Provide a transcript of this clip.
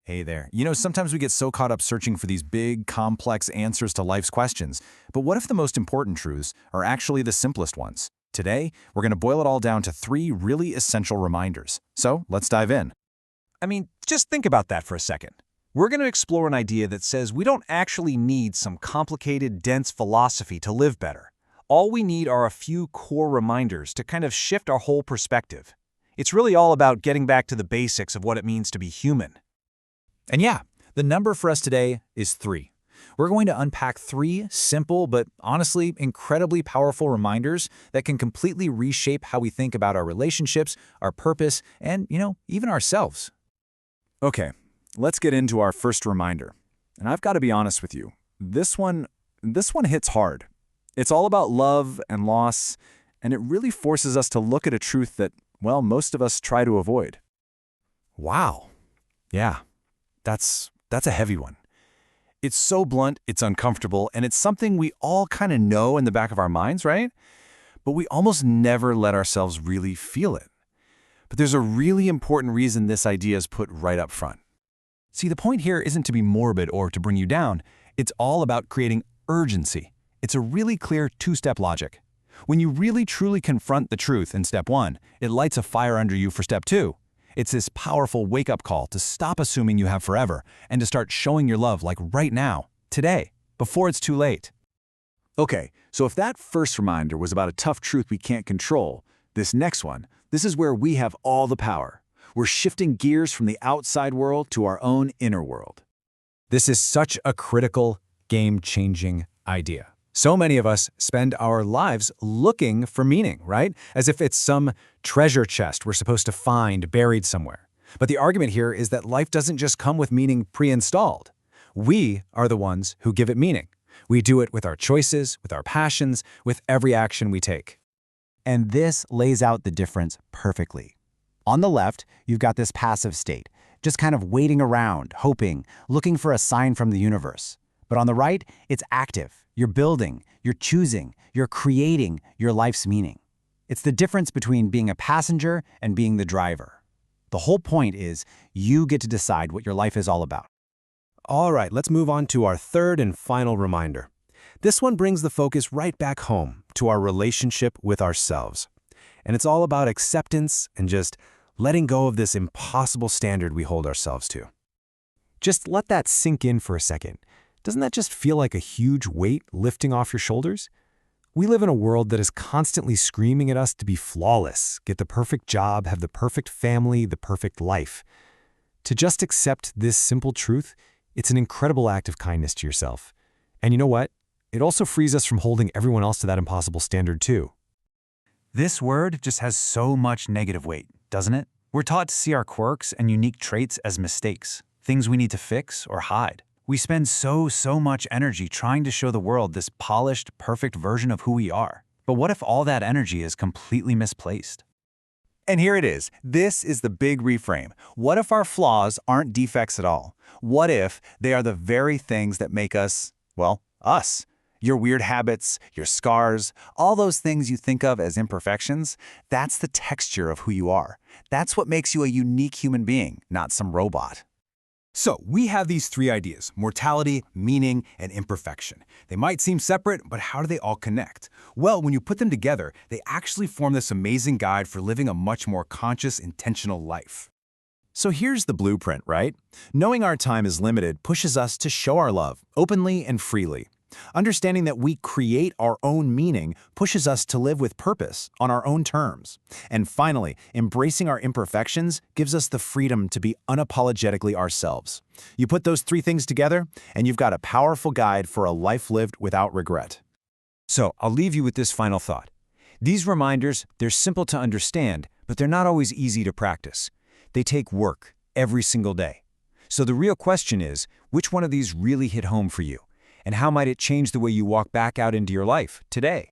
Hey there. Sometimes we get so caught up searching for these big, complex answers to life's questions. But what if the most important truths are actually the simplest ones? Today, we're going to boil it all down to three really essential reminders. So let's dive in. Just think about that for a second. We're going to explore an idea that says we don't actually need some complicated, dense philosophy to live better. All we need are a few core reminders to kind of shift our whole perspective. It's really all about getting back to the basics of what it means to be human. And yeah, the number for us today is 3. We're going to unpack 3 simple but honestly incredibly powerful reminders that can completely reshape how we think about our relationships, our purpose, and, even ourselves. Okay, let's get into our first reminder. And I've got to be honest with you. This one hits hard. It's all about love and loss, and it really forces us to look at a truth that, most of us try to avoid. Wow. Yeah. That's a heavy one. It's so blunt, it's uncomfortable, and it's something we all kind of know in the back of our minds, right? But we almost never let ourselves really feel it. But there's a really important reason this idea is put right up front. See, the point here isn't to be morbid or to bring you down. It's all about creating urgency. It's a really clear 2-step logic. When you really truly confront the truth in step 1, it lights a fire under you for step 2. It's this powerful wake-up call to stop assuming you have forever and to start showing your love like right now, today, before it's too late. Okay, so if that first reminder was about a tough truth we can't control, this next one, this is where we have all the power. We're shifting gears from the outside world to our own inner world. This is such a critical, game-changing idea. So many of us spend our lives looking for meaning, right? As if it's some treasure chest we're supposed to find buried somewhere. But the argument here is that life doesn't just come with meaning pre-installed. We are the ones who give it meaning. We do it with our choices, with our passions, with every action we take. And this lays out the difference perfectly. On the left, you've got this passive state, just kind of waiting around, hoping, looking for a sign from the universe. But on the right, it's active. You're building, you're choosing, you're creating your life's meaning. It's the difference between being a passenger and being the driver. The whole point is you get to decide what your life is all about. All right, let's move on to our third and final reminder. This one brings the focus right back home to our relationship with ourselves. And it's all about acceptance and just letting go of this impossible standard we hold ourselves to. Just let that sink in for a second. Doesn't that just feel like a huge weight lifting off your shoulders? We live in a world that is constantly screaming at us to be flawless, get the perfect job, have the perfect family, the perfect life. To just accept this simple truth, it's an incredible act of kindness to yourself. And you know what? It also frees us from holding everyone else to that impossible standard too. This word just has so much negative weight, doesn't it? We're taught to see our quirks and unique traits as mistakes, things we need to fix or hide. We spend so much energy trying to show the world this polished, perfect version of who we are. But what if all that energy is completely misplaced? And here it is. This is the big reframe. What if our flaws aren't defects at all? What if they are the very things that make us, us? Your weird habits, your scars, all those things you think of as imperfections, that's the texture of who you are. That's what makes you a unique human being, not some robot. So we have these 3 ideas: mortality, meaning, and imperfection. They might seem separate, but how do they all connect? Well, when you put them together, they actually form this amazing guide for living a much more conscious, intentional life. So here's the blueprint, right? Knowing our time is limited pushes us to show our love openly and freely. Understanding that we create our own meaning pushes us to live with purpose on our own terms. And finally, embracing our imperfections gives us the freedom to be unapologetically ourselves. You put those 3 things together, and you've got a powerful guide for a life lived without regret. So I'll leave you with this final thought. These reminders, they're simple to understand, but they're not always easy to practice. They take work every single day. So the real question is, which one of these really hit home for you? And how might it change the way you walk back out into your life today?